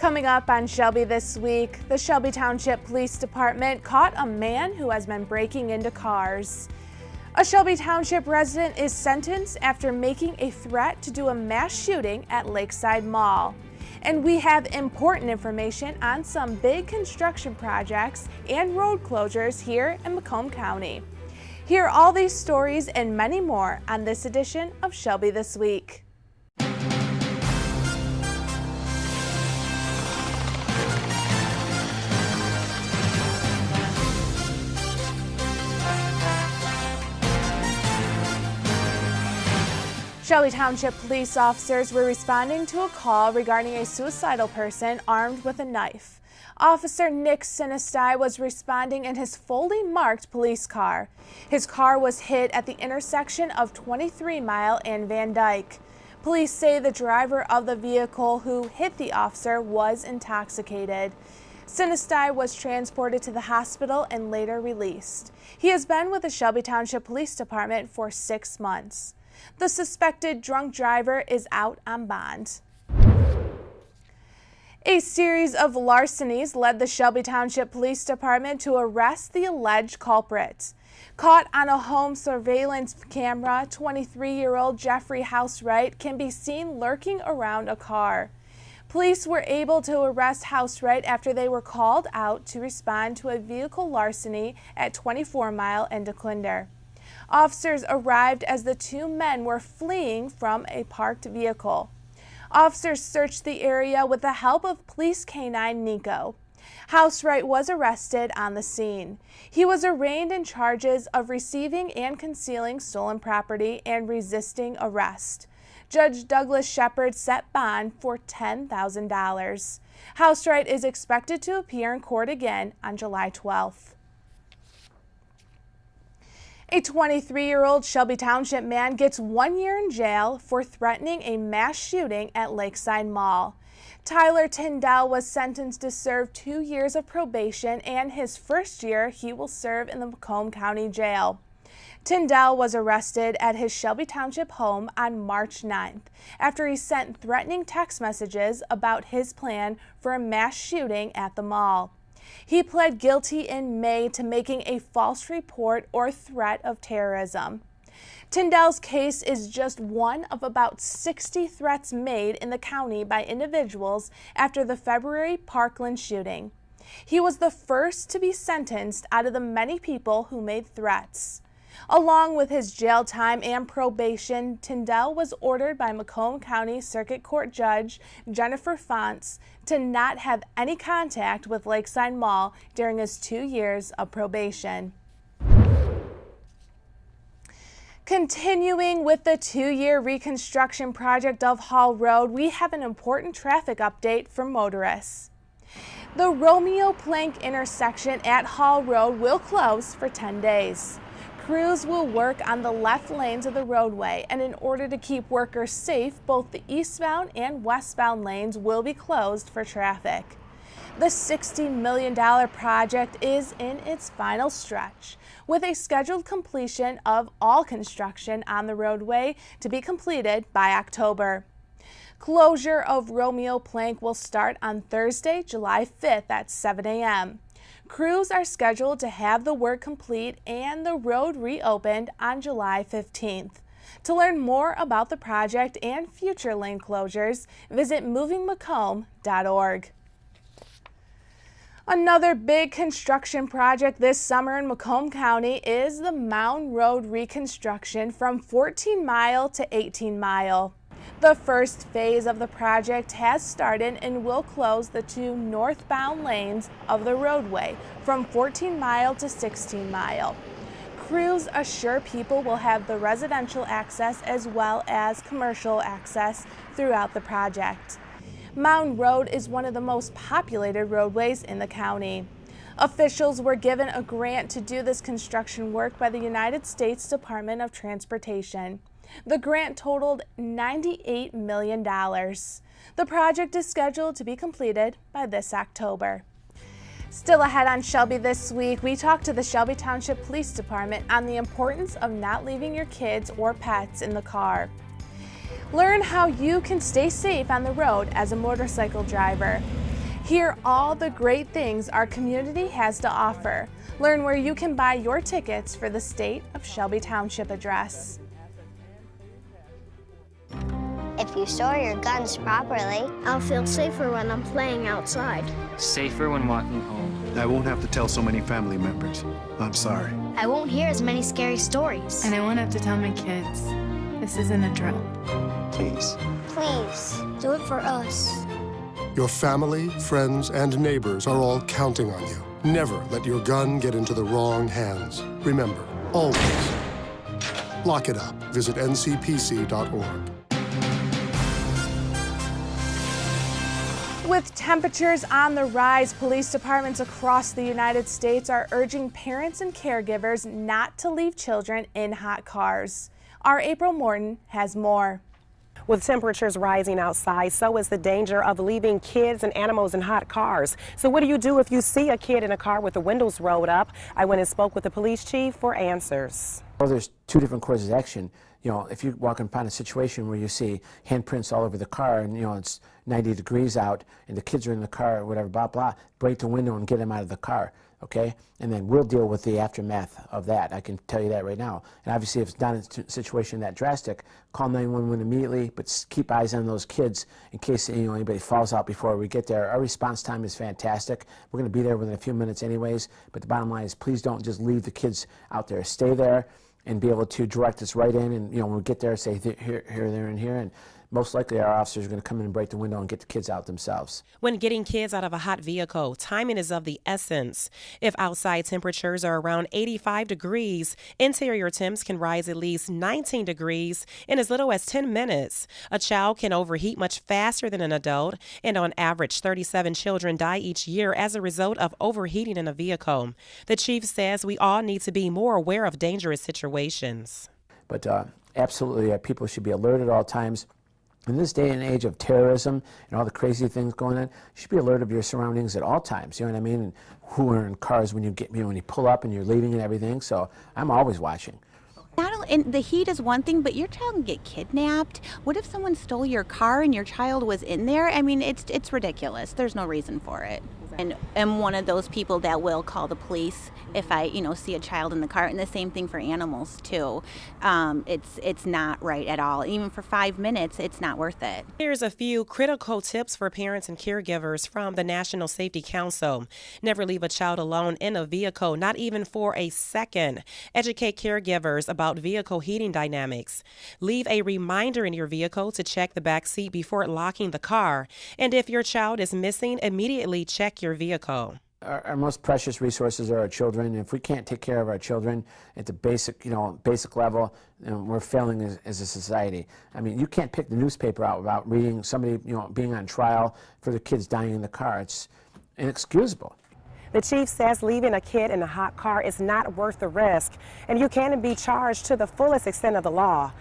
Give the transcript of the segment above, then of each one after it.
Coming up on Shelby this week, the Shelby Township Police Department caught a man who has been breaking into cars. A Shelby Township resident is sentenced after making a threat to do a mass shooting at Lakeside Mall. And we have important information on some big construction projects and road closures here in Macomb County. Hear all these stories and many more on this edition of Shelby This Week. Shelby Township police officers were responding to a call regarding a suicidal person armed with a knife. Officer Nick Sinistai was responding in his fully marked police car. His car was hit at the intersection of 23 Mile and Van Dyke. Police say the driver of the vehicle who hit the officer was intoxicated. Sinistai was transported to the hospital and later released. He has been with the Shelby Township Police Department for 6 months. The suspected drunk driver is out on bond. A series of larcenies led the Shelby Township Police Department to arrest the alleged culprit. Caught on a home surveillance camera, 23-year-old Jeffrey Housewright can be seen lurking around a car. Police were able to arrest Housewright after they were called out to respond to a vehicle larceny at 24 Mile and DeClinder. Officers arrived as the two men were fleeing from a parked vehicle. Officers searched the area with the help of police canine Nico. Housewright was arrested on the scene. He was arraigned in charges of receiving and concealing stolen property and resisting arrest. Judge Douglas Shepard set bond for $10,000. Housewright is expected to appear in court again on July 12th. A 23-year-old Shelby Township man gets 1 year in jail for threatening a mass shooting at Lakeside Mall. Tyler Tyndall was sentenced to serve 2 years of probation, and his first year he will serve in the Macomb County Jail. Tyndall was arrested at his Shelby Township home on March 9th after he sent threatening text messages about his plan for a mass shooting at the mall. He pled guilty in May to making a false report or threat of terrorism. Tyndall's case is just one of about 60 threats made in the county by individuals after the February Parkland shooting. He was the first to be sentenced out of the many people who made threats. Along with his jail time and probation, Tyndall was ordered by Macomb County Circuit Court Judge Jennifer Fonts to not have any contact with Lakeside Mall during his 2 years of probation. Continuing with the 2-year reconstruction project of Hall Road, we have an important traffic update for motorists. The Romeo Plank intersection at Hall Road will close for 10 days. Crews will work on the left lanes of the roadway, and in order to keep workers safe, both the eastbound and westbound lanes will be closed for traffic. The $60 million project is in its final stretch, with a scheduled completion of all construction on the roadway to be completed by October. Closure of Romeo Plank will start on Thursday, July 5th at 7 a.m. Crews are scheduled to have the work complete and the road reopened on July 15th. To learn more about the project and future lane closures, visit movingmacomb.org. Another big construction project this summer in Macomb County is the Mound Road reconstruction from 14 Mile to 18 Mile. The first phase of the project has started and will close the 2 northbound lanes of the roadway from 14 Mile to 16 Mile. Crews assure people will have the residential access as well as commercial access throughout the project. Mound Road is one of the most populated roadways in the county. Officials were given a grant to do this construction work by the United States Department of Transportation. The grant totaled $98 million. The project is scheduled to be completed by this October. Still ahead on Shelby This Week, we talked to the Shelby Township Police Department on the importance of not leaving your kids or pets in the car. Learn how you can stay safe on the road as a motorcycle driver. Hear all the great things our community has to offer. Learn where you can buy your tickets for the State of Shelby Township address. If you store your guns properly, I'll feel safer when I'm playing outside. Safer when walking home. I won't have to tell so many family members. I'm sorry. I won't hear as many scary stories. And I won't have to tell my kids. This isn't a drill. Please. Please, do it for us. Your family, friends, and neighbors are all counting on you. Never let your gun get into the wrong hands. Remember, always, lock it up. Visit ncpc.org. With temperatures on the rise, police departments across the United States are urging parents and caregivers not to leave children in hot cars. Our April Morton has more. With temperatures rising outside, so is the danger of leaving kids and animals in hot cars. So what do you do if you see a kid in a car with the windows rolled up? I went and spoke with the police chief for answers. Well, there's two different courses of action. You know, if you walk upon a situation where you see handprints all over the car and, you know, it's 90 degrees out and the kids are in the car or whatever, blah, blah, break the window and get them out of the car, okay? And then we'll deal with the aftermath of that. I can tell you that right now. And obviously, if it's not a situation that drastic, call 911 immediately, but keep eyes on those kids in case, you know, anybody falls out before we get there. Our response time is fantastic. We're going to be there within a few minutes anyways, but the bottom line is please don't just leave the kids out there. Stay there and be able to direct us right in, and, you know, when we get there, say here, there, and here, and most likely our officers are going to come in and break the window and get the kids out themselves. When getting kids out of a hot vehicle, timing is of the essence. If outside temperatures are around 85 degrees, interior temps can rise at least 19 degrees in as little as 10 minutes. A child can overheat much faster than an adult, and on average, 37 children die each year as a result of overheating in a vehicle. The chief says we all need to be more aware of dangerous situations. But absolutely, people should be alert at all times. In this day and age of terrorism and all the crazy things going on, you should be alert of your surroundings at all times. You know what I mean? And who are in cars when you get, you know, when you pull up and you're leaving and everything. So I'm always watching. And the heat is one thing, but your child can get kidnapped. What if someone stole your car and your child was in there? I mean, it's ridiculous. There's no reason for it. And I'm one of those people that will call the police if I, you know, see a child in the car. And the same thing for animals too. It's not right at all. Even for 5 minutes, it's not worth it. Here's a few critical tips for parents and caregivers from the National Safety Council. Never leave a child alone in a vehicle, not even for a second. Educate caregivers about vehicle heating dynamics. Leave a reminder in your vehicle to check the back seat before locking the car. And if your child is missing, immediately check your vehicle. Our most precious resources are our children. And if we can't take care of our children at the basic level, we're failing as a society. I mean, you can't pick the newspaper out without reading somebody, you know, being on trial for the kids dying in the car. It's inexcusable. The chief says leaving a kid in a hot car is not worth the risk, and you can be charged to the fullest extent of the law.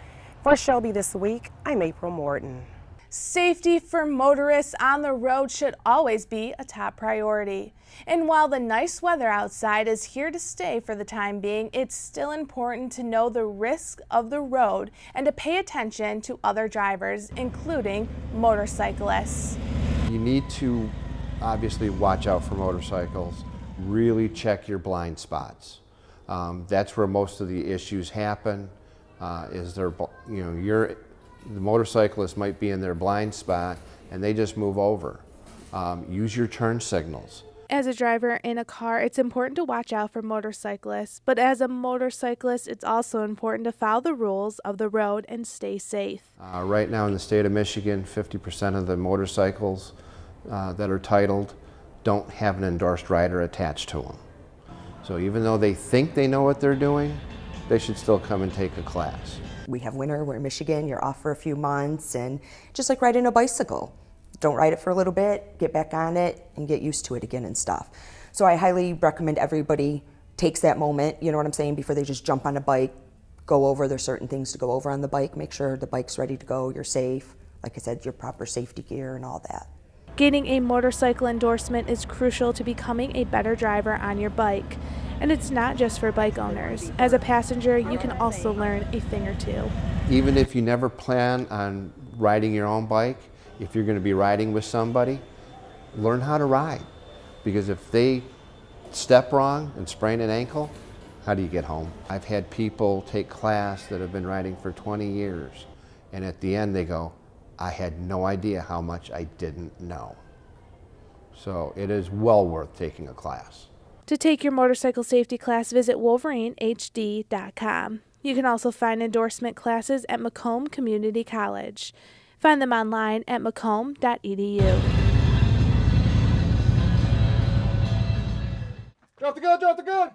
For Shelby This Week, I'm April Morton. Safety for motorists on the road should always be a top priority. And while the nice weather outside is here to stay for the time being, it's still important to know the risks of the road and to pay attention to other drivers, including motorcyclists. You need to obviously watch out for motorcycles. Really check your blind spots. That's where most of the issues happen. The motorcyclist might be in their blind spot and they just move over. Use your turn signals. As a driver in a car, it's important to watch out for motorcyclists, but as a motorcyclist, it's also important to follow the rules of the road and stay safe. Right now in the state of Michigan, 50% of the motorcycles that are titled don't have an endorsed rider attached to them. So even though they think they know what they're doing, they should still come and take a class. We have winter, we're in Michigan, you're off for a few months, and just like riding a bicycle. Don't ride it for a little bit, get back on it, and get used to it again and stuff. So I highly recommend everybody takes that moment, you know what I'm saying, before they just jump on a bike, go over, there's certain things to go over on the bike, make sure the bike's ready to go, you're safe, like I said, your proper safety gear and all that. Gaining a motorcycle endorsement is crucial to becoming a better driver on your bike. And it's not just for bike owners. As a passenger, you can also learn a thing or two. Even if you never plan on riding your own bike, if you're going to be riding with somebody, learn how to ride. Because if they step wrong and sprain an ankle, how do you get home? I've had people take class that have been riding for 20 years, and at the end they go, I had no idea how much I didn't know. So it is well worth taking a class. To take your motorcycle safety class, visit wolverinehd.com. You can also find endorsement classes at Macomb Community College. Find them online at macomb.edu. Drop the gun, drop the gun!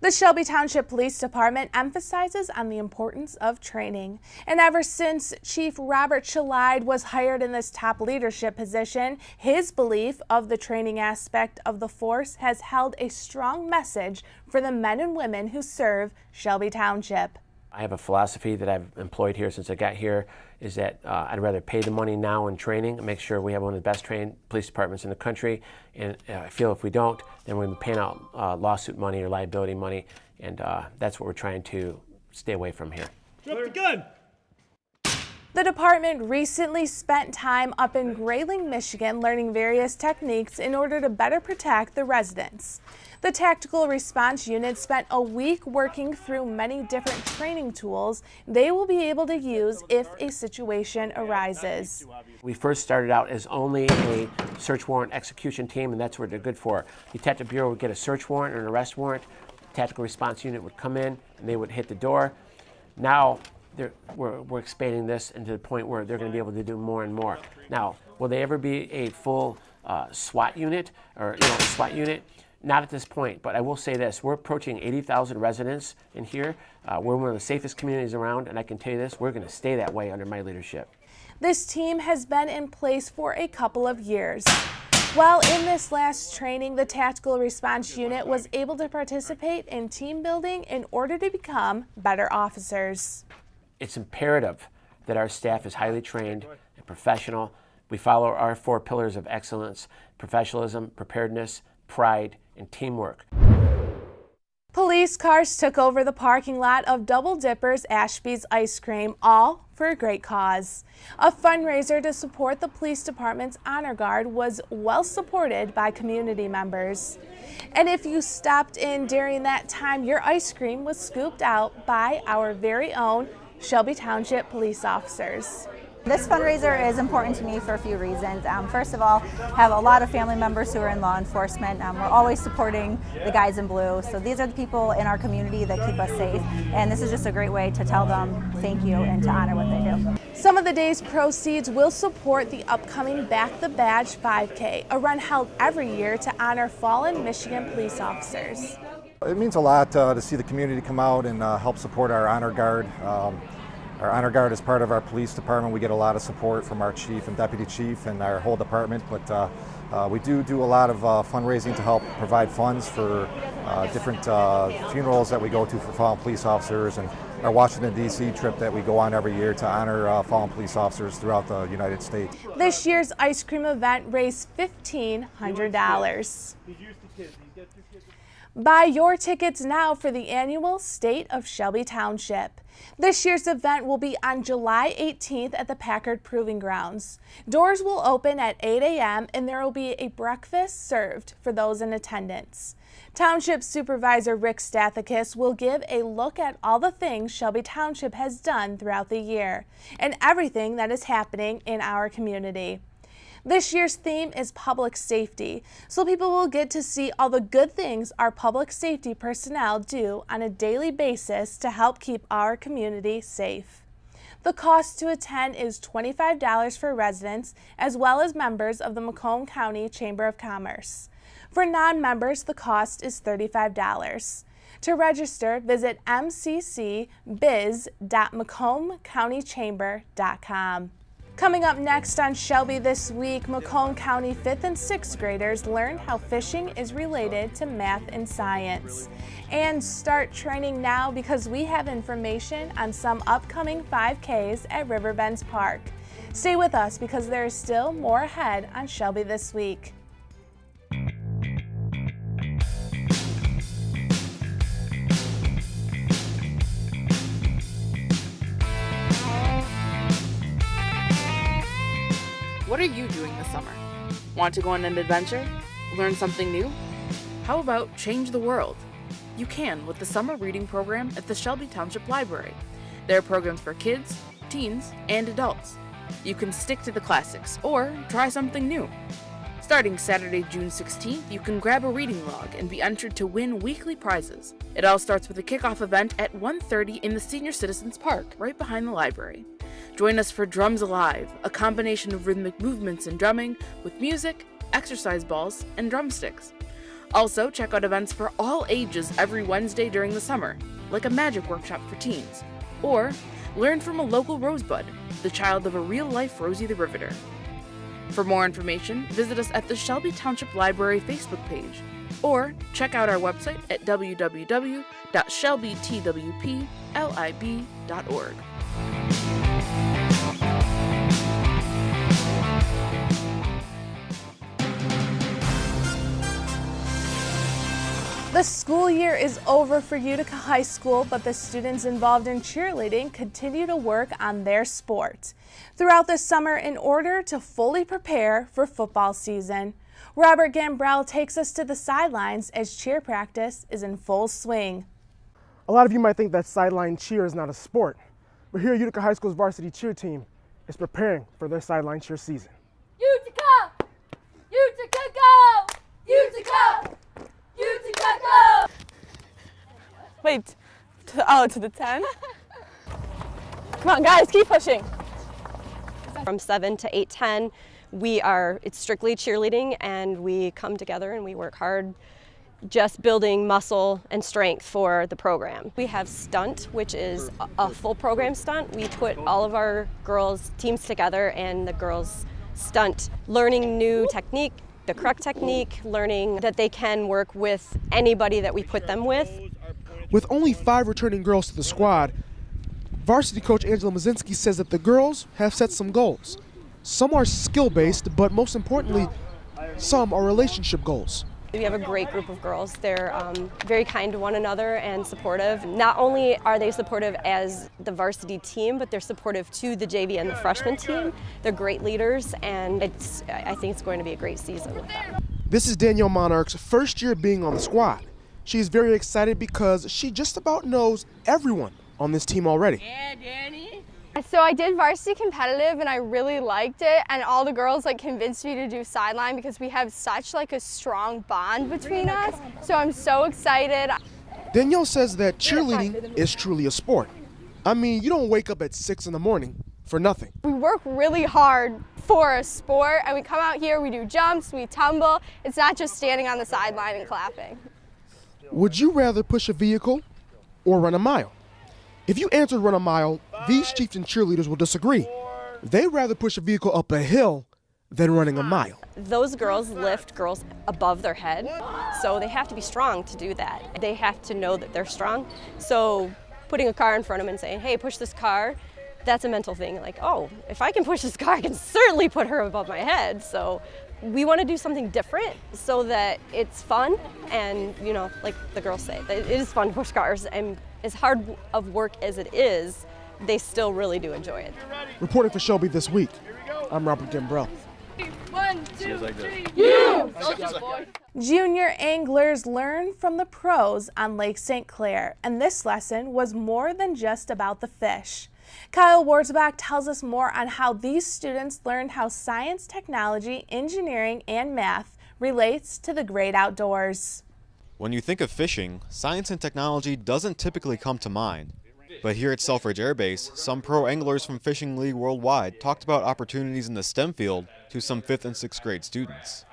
The Shelby Township Police Department emphasizes on the importance of training. And ever since Chief Robert Chalide was hired in this top leadership position, his belief of the training aspect of the force has held a strong message for the men and women who serve Shelby Township. I have a philosophy that I've employed here since I got here, is that I'd rather pay the money now in training and make sure we have one of the best trained police departments in the country. And I feel if we don't, then we're going to be paying out lawsuit money or liability money, and that's what we're trying to stay away from here. Drop the gun! The department recently spent time up in Grayling, Michigan, learning various techniques in order to better protect the residents. The Tactical Response Unit spent a week working through many different training tools they will be able to use if a situation arises. We first started out as only a search warrant execution team, and that's what they're good for. The Detective Bureau would get a search warrant or an arrest warrant. The Tactical Response Unit would come in, and they would hit the door. Now, we're expanding this into the point where they're going to be able to do more and more. Now, will they ever be a full SWAT unit or a SWAT unit? Not at this point, but I will say this. We're approaching 80,000 residents in here. We're one of the safest communities around, and I can tell you this, we're going to stay that way under my leadership. This team has been in place for a couple of years. While in this last training, the Tactical Response Unit was able to participate in team building in order to become better officers. It's imperative that our staff is highly trained and professional. We follow our 4 pillars of excellence: professionalism, preparedness, pride, and teamwork. Police cars took over the parking lot of Double Dippers Ashby's Ice Cream, all for a great cause. A fundraiser to support the police department's honor guard was well supported by community members. And if you stopped in during that time, your ice cream was scooped out by our very own Shelby Township police officers. This fundraiser is important to me for a few reasons. First of all, I have a lot of family members who are in law enforcement. We're always supporting the guys in blue. So these are the people in our community that keep us safe. And this is just a great way to tell them thank you and to honor what they do. Some of the day's proceeds will support the upcoming Back the Badge 5K, a run held every year to honor fallen Michigan police officers. It means a lot to see the community come out and help support our honor guard. Our honor guard is part of our police department. We get a lot of support from our chief and deputy chief and our whole department, but we do a lot of fundraising to help provide funds for different funerals that we go to for fallen police officers, and our Washington, D.C. trip that we go on every year to honor fallen police officers throughout the United States. This year's ice cream event raised $1,500. Buy your tickets now for the annual State of Shelby Township. This year's event will be on July 18th at the Packard Proving Grounds. Doors will open at 8 a.m. and there will be a breakfast served for those in attendance. Township Supervisor Rick Stathakis will give a look at all the things Shelby Township has done throughout the year and everything that is happening in our community. This year's theme is public safety, so people will get to see all the good things our public safety personnel do on a daily basis to help keep our community safe. The cost to attend is $25 for residents as well as members of the Macomb County Chamber of Commerce. For non-members, the cost is $35. To register, visit mccbiz.macombcountychamber.com. Coming up next on Shelby This Week, Macomb County 5th and 6th graders learn how fishing is related to math and science. And start training now because we have information on some upcoming 5Ks at Riverbends Park. Stay with us because there is still more ahead on Shelby This Week. What are you doing this summer? Want to go on an adventure? Learn something new? How about change the world? You can with the summer reading program at the Shelby Township Library. There are programs for kids, teens, and adults. You can stick to the classics or try something new. Starting Saturday, June 16th, you can grab a reading log and be entered to win weekly prizes. It all starts with a kickoff event at 1:30 in the Senior Citizens Park, right behind the library. Join us for Drums Alive, a combination of rhythmic movements and drumming with music, exercise balls, and drumsticks. Also, check out events for all ages every Wednesday during the summer, like a magic workshop for teens. Or learn from a local rosebud, the child of a real-life Rosie the Riveter. For more information, visit us at the Shelby Township Library Facebook page, or check out our website at www.shelbytwplib.org. The school year is over for Utica High School, but the students involved in cheerleading continue to work on their sport throughout the summer in order to fully prepare for football season. Robert Gambrell takes us to the sidelines as cheer practice is in full swing. A lot of you might think that sideline cheer is not a sport, but here Utica High School's varsity cheer team is preparing for their sideline cheer season. Utica! Utica go! Utica! Utica go! Wait, to the 10? Come on guys, keep pushing. From 7 to 8:10, it's strictly cheerleading, and we come together and we work hard just building muscle and strength for the program. We have stunt, which is a full program stunt. We put all of our girls' teams together, and the girls stunt, learning new technique, the correct technique, learning that they can work with anybody that we put them with. With only 5 returning girls to the squad, varsity coach Angela Mazinski says that the girls have set some goals. Some are skill-based, but most importantly, some are relationship goals. We have a great group of girls. They're very kind to one another and supportive. Not only are they supportive as the varsity team, but they're supportive to the JV and the freshman team. They're great leaders, and I think it's going to be a great season with them. This is Danielle Monarch's first year being on the squad. She's very excited because she just about knows everyone on this team already. Yeah, Danny. So I did varsity competitive and I really liked it, and all the girls convinced me to do sideline because we have such a strong bond between us. So I'm so excited. Danielle says that cheerleading is truly a sport. I mean, you don't wake up at 6 in the morning for nothing. We work really hard for a sport, and we come out here, we do jumps, we tumble. It's not just standing on the sideline and clapping. Would you rather push a vehicle or run a mile? If you answered run a mile, these chieftain cheerleaders will disagree. They'd rather push a vehicle up a hill than running a mile. Those girls lift girls above their head, so they have to be strong to do that. They have to know that they're strong. So putting a car in front of them and saying, hey, push this car, that's a mental thing. Oh, if I can push this car, I can certainly put her above my head. So we want to do something different so that it's fun, and like the girls say, it is fun to push cars, and as hard of work as it is, they still really do enjoy it. Reporting for Shelby This Week, I'm Robert Gambrell. 1, 2, 3, you! Junior anglers learn from the pros on Lake St. Clair, and this lesson was more than just about the fish. Kyle Wurzbach tells us more on how these students learned how science, technology, engineering, and math relates to the great outdoors. When you think of fishing, science and technology doesn't typically come to mind. But here at Selfridge Air Base, some pro anglers from Fishing League Worldwide talked about opportunities in the STEM field to some 5th and 6th grade students.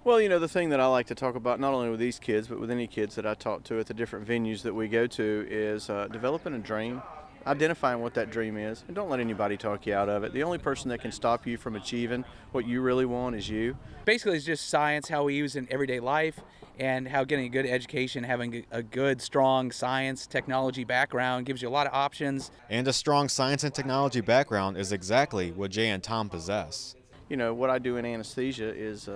Well, the thing that I like to talk about, not only with these kids, but with any kids that I talk to at the different venues that we go to, is developing a dream, identifying what that dream is, and don't let anybody talk you out of it. The only person that can stop you from achieving what you really want is you. Basically, it's just science, how we use it in everyday life, and how getting a good education, having a good, strong science, technology background gives you a lot of options. And a strong science and technology background is exactly what Jay and Tom possess. What I do in anesthesia is,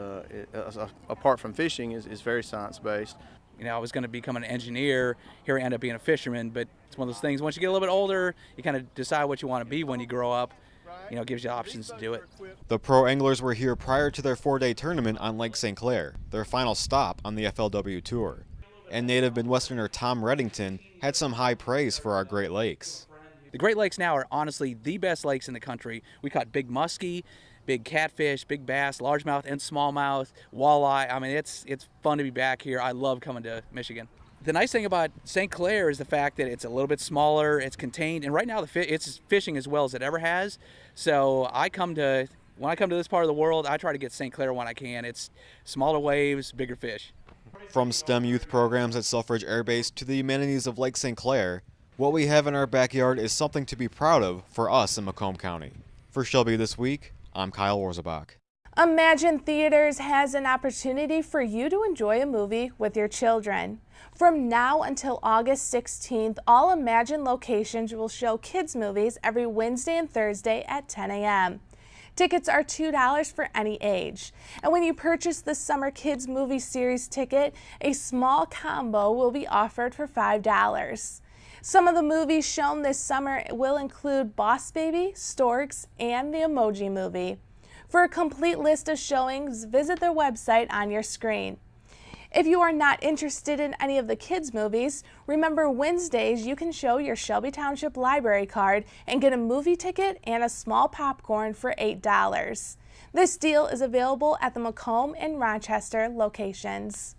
apart from fishing, is very science-based. I was going to become an engineer. Here I end up being a fisherman, but it's one of those things, once you get a little bit older, you kind of decide what you want to be when you grow up. gives you options to do it. The pro anglers were here prior to their 4-day tournament on Lake St. Clair, their final stop on the FLW Tour. And native Midwesterner Tom Reddington had some high praise for our Great Lakes. The Great Lakes now are honestly the best lakes in the country. We caught big muskie, big catfish, big bass, largemouth and smallmouth, walleye. I mean, it's fun to be back here. I love coming to Michigan. The nice thing about St. Clair is the fact that it's a little bit smaller, it's contained, and right now it's fishing as well as it ever has. So when I come to this part of the world, I try to get St. Clair when I can. It's smaller waves, bigger fish. From STEM youth programs at Selfridge Air Base to the amenities of Lake St. Clair, what we have in our backyard is something to be proud of for us in Macomb County. For Shelby This Week, I'm Kyle Warzebach. Emagine Theaters has an opportunity for you to enjoy a movie with your children. From now until August 16th, all Emagine locations will show kids' movies every Wednesday and Thursday at 10 a.m. Tickets are $2 for any age. And when you purchase the Summer Kids Movie Series ticket, a small combo will be offered for $5. Some of the movies shown this summer will include Boss Baby, Storks, and the Emoji Movie. For a complete list of showings, visit their website on your screen. If you are not interested in any of the kids' movies, remember Wednesdays you can show your Shelby Township Library card and get a movie ticket and a small popcorn for $8. This deal is available at the Macomb and Rochester locations.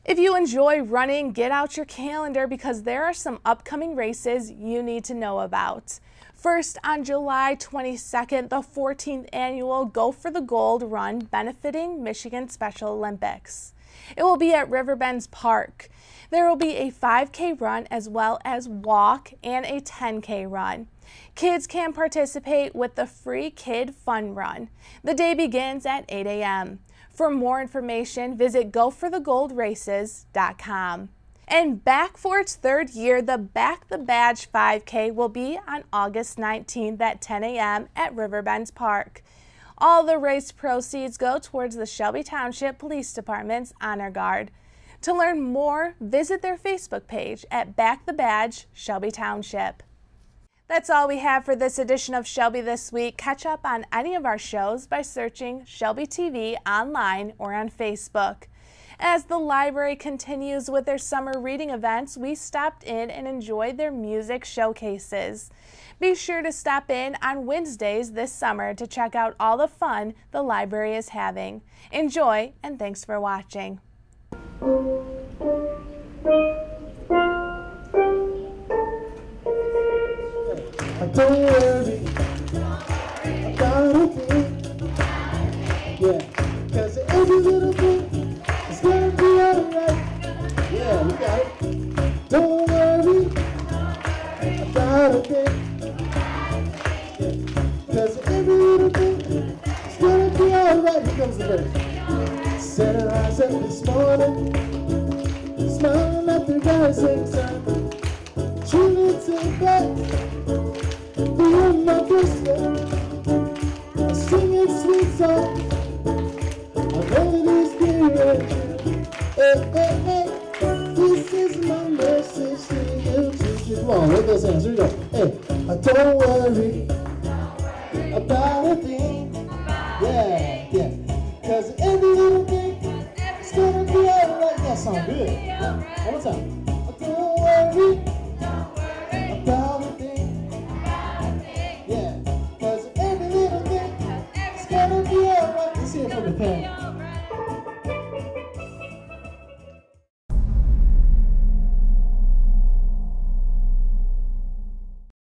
If you enjoy running, get out your calendar because there are some upcoming races you need to know about. First, on July 22nd, the 14th annual Go for the Gold run benefiting Michigan Special Olympics. It will be at Riverbends Park. There will be a 5K run as well as walk and a 10K run. Kids can participate with the free Kid Fun Run. The day begins at 8 a.m. For more information, visit goforthegoldraces.com. And back for its third year, the Back the Badge 5K will be on August 19th at 10 a.m. at Riverbends Park. All the race proceeds go towards the Shelby Township Police Department's Honor Guard. To learn more, visit their Facebook page at Back the Badge Shelby Township. That's all we have for this edition of Shelby This Week. Catch up on any of our shows by searching Shelby TV online or on Facebook. As the library continues with their summer reading events, we stopped in and enjoyed their music showcases. Be sure to stop in on Wednesdays this summer to check out all the fun the library is having. Enjoy, and thanks for watching. Don't worry about a thing, yeah, 'cause every little thing is gonna be alright, yeah, we got it. Don't worry about a thing, yeah, 'cause every little thing is gonna be alright. Here comes the verse. Said her eyes up this morning, smiling at the rising sun. She looks back. My sister, singing sweet songs, our melodies dear. Hey, hey, hey, this is my message to you. Come on, with those hands, here we go. Hey, don't worry about a thing, yeah, yeah, 'cause every little thing is gonna be alright. That sounds good. One more time. Don't worry about a thing. Yeah, 'cause every little thing is gonna be alright. Let's hear it from the pen.